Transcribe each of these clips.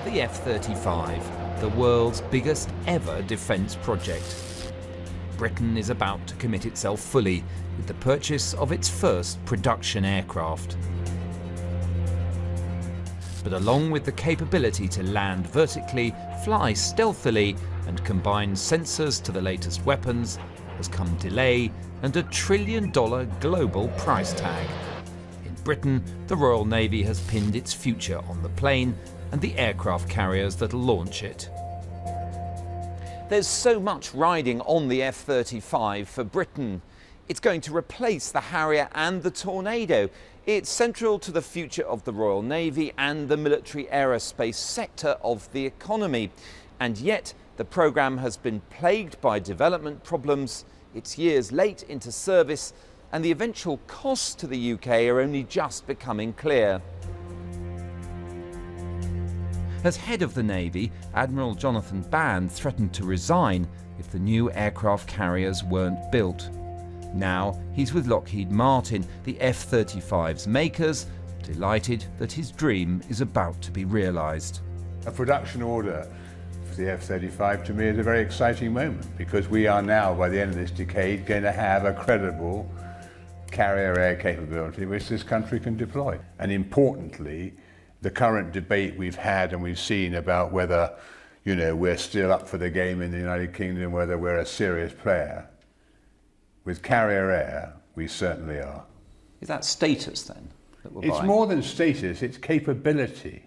the F-35, the world's biggest ever defence project. Britain is about to commit itself fully with the purchase of its first production aircraft. But along with the capability to land vertically, fly stealthily and combine sensors to the latest weapons has come delay and $1 trillion global price tag. In Britain, the Royal Navy has pinned its future on the plane and the aircraft carriers that'll launch it. There's so much riding on the F-35 for Britain. It's going to replace the Harrier and the Tornado. It's central to the future of the Royal Navy and the military aerospace sector of the economy. And yet, the programme has been plagued by development problems, it's years late into service, and the eventual costs to the UK are only just becoming clear. As head of the Navy, Admiral Jonathan Band threatened to resign if the new aircraft carriers weren't built. Now he's with Lockheed Martin, the F-35's makers, delighted that his dream is about to be realised. A production order for the F-35 to me is a very exciting moment, because we are now, by the end of this decade, going to have a credible carrier air capability which this country can deploy. And importantly, the current debate we've had and we've seen about whether, we're still up for the game in the United Kingdom, whether we're a serious player. With carrier air, we certainly are. Is that status then that we're buying? It's more than status, it's capability.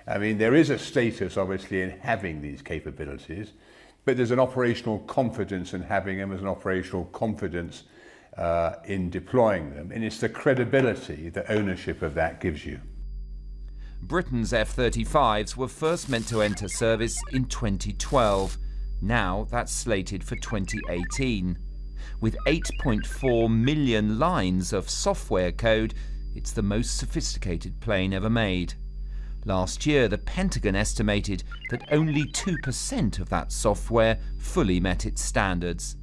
I mean, there is a status obviously in having these capabilities, but there's an operational confidence in having them, there's an operational confidence in deploying them, and it's the credibility that ownership of that gives you. Britain's F-35s were first meant to enter service in 2012. Now that's slated for 2018. With 8.4 million lines of software code, it's the most sophisticated plane ever made. Last year, the Pentagon estimated that only 2% of that software fully met its standards.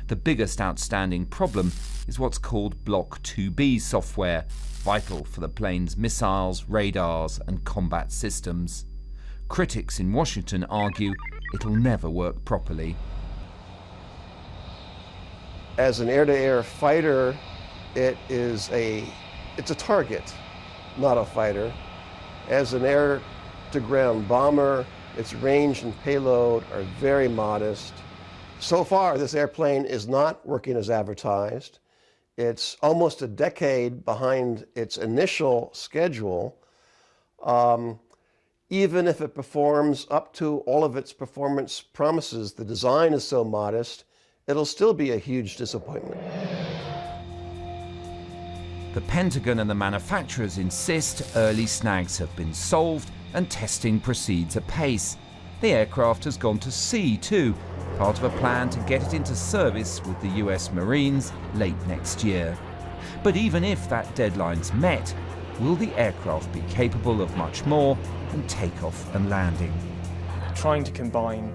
The biggest outstanding problem is what's called Block 2B software, vital for the plane's missiles, radars and combat systems. Critics in Washington argue it'll never work properly. As an air-to-air fighter, it's a target, not a fighter. As an air-to-ground bomber, its range and payload are very modest. So far, this airplane is not working as advertised. It's almost a decade behind its initial schedule. Even if it performs up to all of its performance promises, the design is so modest, it'll still be a huge disappointment. The Pentagon and the manufacturers insist early snags have been solved and testing proceeds apace. The aircraft has gone to sea too, part of a plan to get it into service with the US Marines late next year. But even if that deadline's met, will the aircraft be capable of much more than takeoff and landing? Trying to combine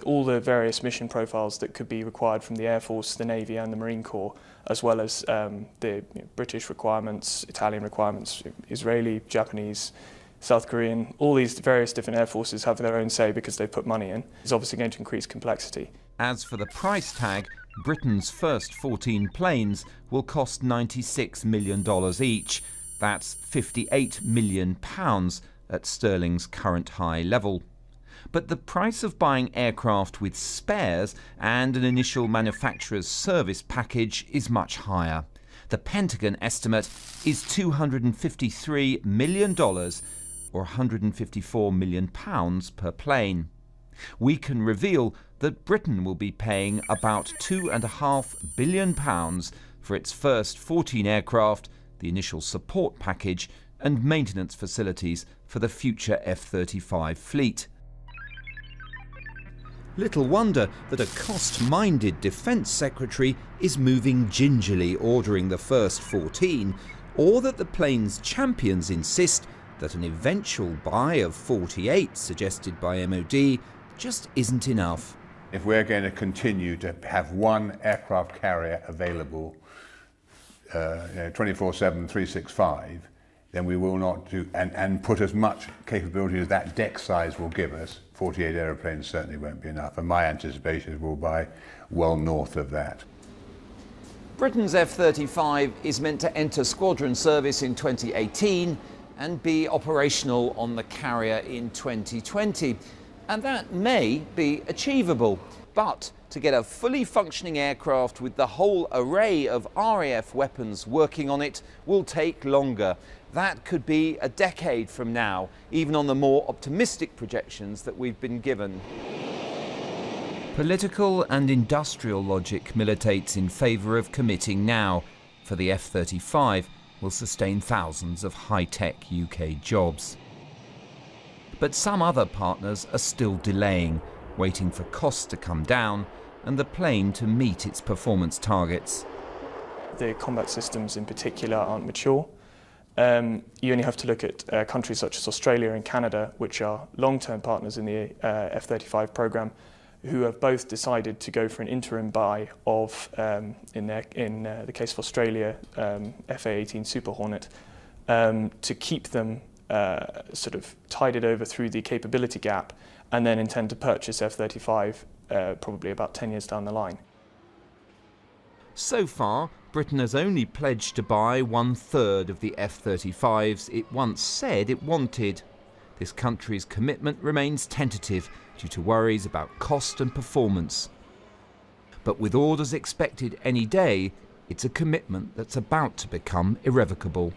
all the various mission profiles that could be required from the Air Force, the Navy and the Marine Corps, as well as the British requirements, Italian requirements, Israeli, Japanese, South Korean, all these various different air forces have their own say because they put money in. It's obviously going to increase complexity. As for the price tag, Britain's first 14 planes will cost $96 million each. That's £58 million at sterling's current high level. But the price of buying aircraft with spares and an initial manufacturer's service package is much higher. The Pentagon estimate is $253 million, or £154 million per plane. We can reveal that Britain will be paying about £2.5 billion for its first 14 aircraft, the initial support package and maintenance facilities for the future F-35 fleet. Little wonder that a cost-minded Defence Secretary is moving gingerly ordering the first 14, or that the plane's champions insist that an eventual buy of 48 suggested by MOD just isn't enough. If we're going to continue to have one aircraft carrier available 24/7, 365, then we will not do, and put as much capability as that deck size will give us. 48 aeroplanes certainly won't be enough, and my anticipation is we'll buy well north of that. Britain's F-35 is meant to enter squadron service in 2018 and be operational on the carrier in 2020. And that may be achievable. But to get a fully functioning aircraft with the whole array of RAF weapons working on it will take longer. That could be a decade from now, even on the more optimistic projections that we've been given. Political and industrial logic militates in favour of committing now, for the F-35 will sustain thousands of high-tech UK jobs. But some other partners are still delaying, waiting for costs to come down and the plane to meet its performance targets. The combat systems in particular aren't mature. You only have to look at countries such as Australia and Canada, which are long-term partners in the F-35 programme, who have both decided to go for an interim buy of, in the case of Australia, FA-18 Super Hornet, to keep them sort of tided over through the capability gap, and then intend to purchase F-35 probably about 10 years down the line. So far, Britain has only pledged to buy 1/3 of the F-35s it once said it wanted. This country's commitment remains tentative due to worries about cost and performance. But with orders expected any day, it's a commitment that's about to become irrevocable.